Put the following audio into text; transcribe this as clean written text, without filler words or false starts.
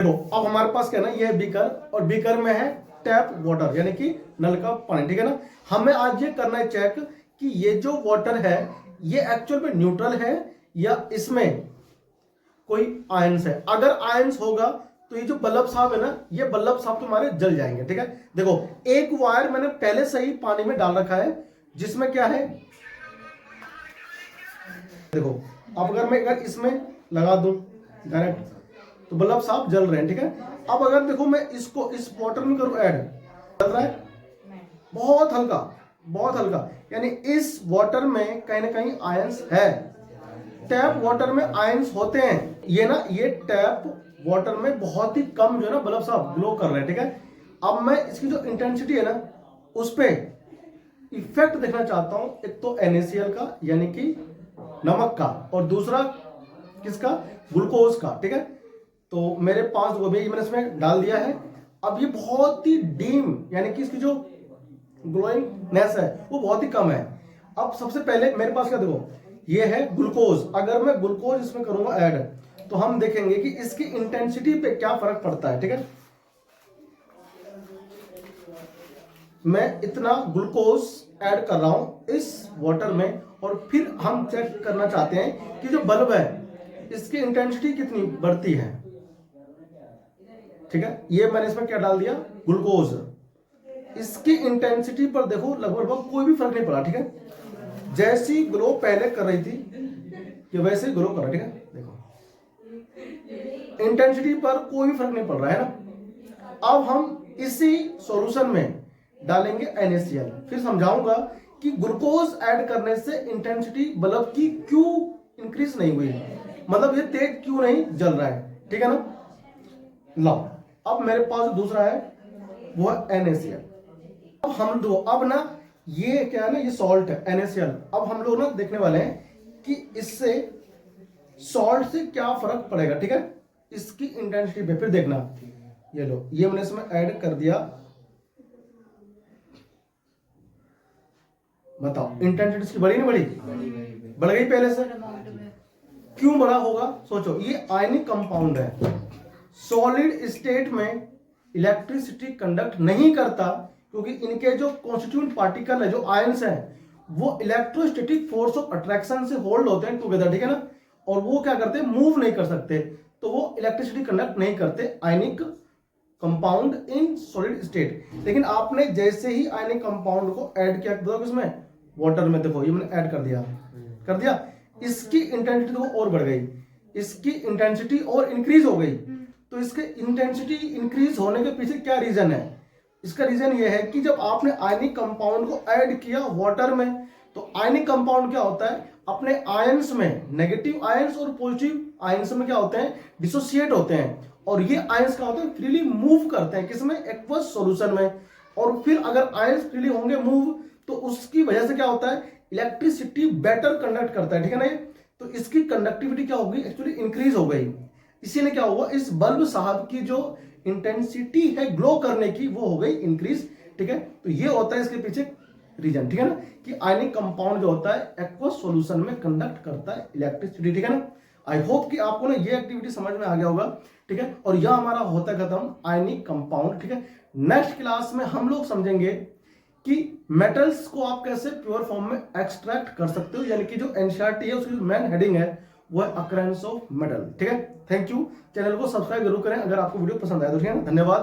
देखो अब हमारे पास क्या है ना, ये है बीकर और बीकर में है टैप वाटर यानी कि नल का पानी, ठीक है ना। हमें आज ये करना है चेक कि ये जो वाटर है ये एक्चुअल में न्यूट्रल है या इसमें कोई आयंस है। अगर आयंस होगा तो ये जो बल्ब साहब है ना, ये बल्ब साहब तुम्हारे जल जाएंगे, ठीक है। देखो एक वायर मैंने पहले से ही पानी में डाल रखा है जिसमें क्या है, देखो अब अगर मैं इसमें लगा दूं डायरेक्ट तो बल्ब साहब जल रहे हैं, ठीक है। अब अगर देखो मैं इसको इस वाटर में करूं ऐड, चल रहा है बहुत हल्का, बहुत हल्का, यानी इस वाटर में कहीं ना कहीं आयंस है। टैप वाटर में आयंस होते हैं, ये ना ये टैप वाटर में बहुत ही कम जो है ना बल्ब साहब ग्लो कर रहे हैं, ठीक है। अब मैं इसकी जो इंटेंसिटी है ना उस पर इफेक्ट देखना चाहता हूं, एक तो NaCl का यानी कि नमक का और दूसरा किसका, ग्लूकोज का, ठीक है। तो मेरे पास वो भी मैंने इसमें डाल दिया है। अब ये बहुत ही डीम यानी कि इसकी जो ग्लोइंगनेस है वो बहुत ही कम है। अब सबसे पहले मेरे पास क्या, देखो ये है ग्लूकोज, अगर मैं ग्लूकोज इसमें करूंगा ऐड तो हम देखेंगे कि इसकी इंटेंसिटी पे क्या फर्क पड़ता है, ठीक है। मैं इतना ग्लूकोज ऐड कर रहा हूं इस वाटर में और फिर हम चेक करना चाहते हैं कि जो बल्ब है इसकी इंटेंसिटी कितनी बढ़ती है, ठीक है। ये मैंने इसमें क्या डाल दिया, ग्लूकोज। इसकी इंटेंसिटी पर देखो लगभग कोई भी फर्क नहीं पड़ा, ठीक है। जैसी ग्लो पहले कर रही थी कि वैसे ही ग्लो कर रहा है, ठीक है। देखो इंटेंसिटी पर कोई भी फर्क नहीं पड़ रहा है ना। अब हम इसी सॉल्यूशन में डालेंगे NaCl, फिर समझाऊंगा कि ग्लूकोज ऐड करने से इंटेंसिटी बल्ब की क्यों इंक्रीज नहीं हुई, मतलब ये तेज क्यों नहीं जल रहा है, ठीक है ना। लो अब मेरे पास दूसरा है वो है NaCl। अब हम दो अब ना ये क्या है ना, ये सॉल्ट है NaCl। अब हम लोग ना देखने वाले हैं कि इससे सॉल्ट से क्या फर्क पड़ेगा, ठीक है, इसकी इंटेंसिटी पे। फिर देखना ये लो, ये मैंने इसमें ऐड कर दिया, बताओ इंटेंसिटी इसकी बढ़ी नहीं बढ़ी, बढ़ गई पहले से। क्यों बढ़ा होगा सोचो, ये आयनिक कंपाउंड है, सॉलिड स्टेट में इलेक्ट्रिसिटी कंडक्ट नहीं करता क्योंकि इनके जो कॉन्स्टिट्यूएंट पार्टिकल है जो आयंस हैं वो इलेक्ट्रोस्टैटिक फोर्स ऑफ अट्रैक्शन से होल्ड होते हैं टुगेदर, ठीक है ना। और वो क्या करते हैं, मूव नहीं कर सकते, तो वो इलेक्ट्रिसिटी कंडक्ट नहीं करते, ionic compound in solid state. लेकिन आपने जैसे ही आयनिक कंपाउंड को ऐड किया देखो इसमें वाटर में, देखो ये मैंने ऐड कर दिया, इसकी इंटेंसिटी तो और बढ़ गई, इसकी इंटेंसिटी और इंक्रीज हो गई। तो इसके इंटेंसिटी इंक्रीज होने के पीछे क्या रीजन है, इसका रीजन ये है कि जब आपने आयनिक कंपाउंड को ऐड किया वाटर में तो आयनिक कंपाउंड क्या होता है, अपने आयंस में नेगेटिव आयंस और पॉजिटिव आयंस में क्या होते हैं, डिसोसिएट होते हैं। और ये आयंस क्या होते हैं, फ्रीली मूव करते हैं किसमें, एक्वस सॉल्यूशन में। और फिर अगर आयंस फ्रीली होंगे मूव तो उसकी वजह से क्या होता है, इलेक्ट्रिसिटी बेटर कंडक्ट करता है, ठीक है ना। तो इसकी कंडक्टिविटी क्या होगी, एक्चुअली इंक्रीज हो गई। इसीलिए क्या हुआ, इस बल्ब साहब की जो इंटेंसिटी है ग्लो करने की वो हो गई इंक्रीज, ठीक है। तो ये होता है इसके पीछे रीजन, ठीक है ना, कि आयनिक कंपाउंड जो होता है एक्वस सॉल्यूशन में कंडक्ट करता है इलेक्ट्रिसिटी, ठीक है ना। आई होप कि आपको ना ये एक्टिविटी समझ में आ गया होगा, ठीक है। और यह हमारा होता खत्म आयनिक कंपाउंड, ठीक है। नेक्स्ट क्लास में हम लोग समझेंगे कि मेटल्स को आप कैसे प्योर फॉर्म में एक्सट्रैक्ट कर सकते हो, यानी कि जो NCERT है उसकी मेन हेडिंग है वो है अकरेंस ऑफ मेटल, ठीक है। थैंक यू, चैनल को सब्सक्राइब जरूर करें अगर आपको वीडियो पसंद आया तो, ठीक है। धन्यवाद।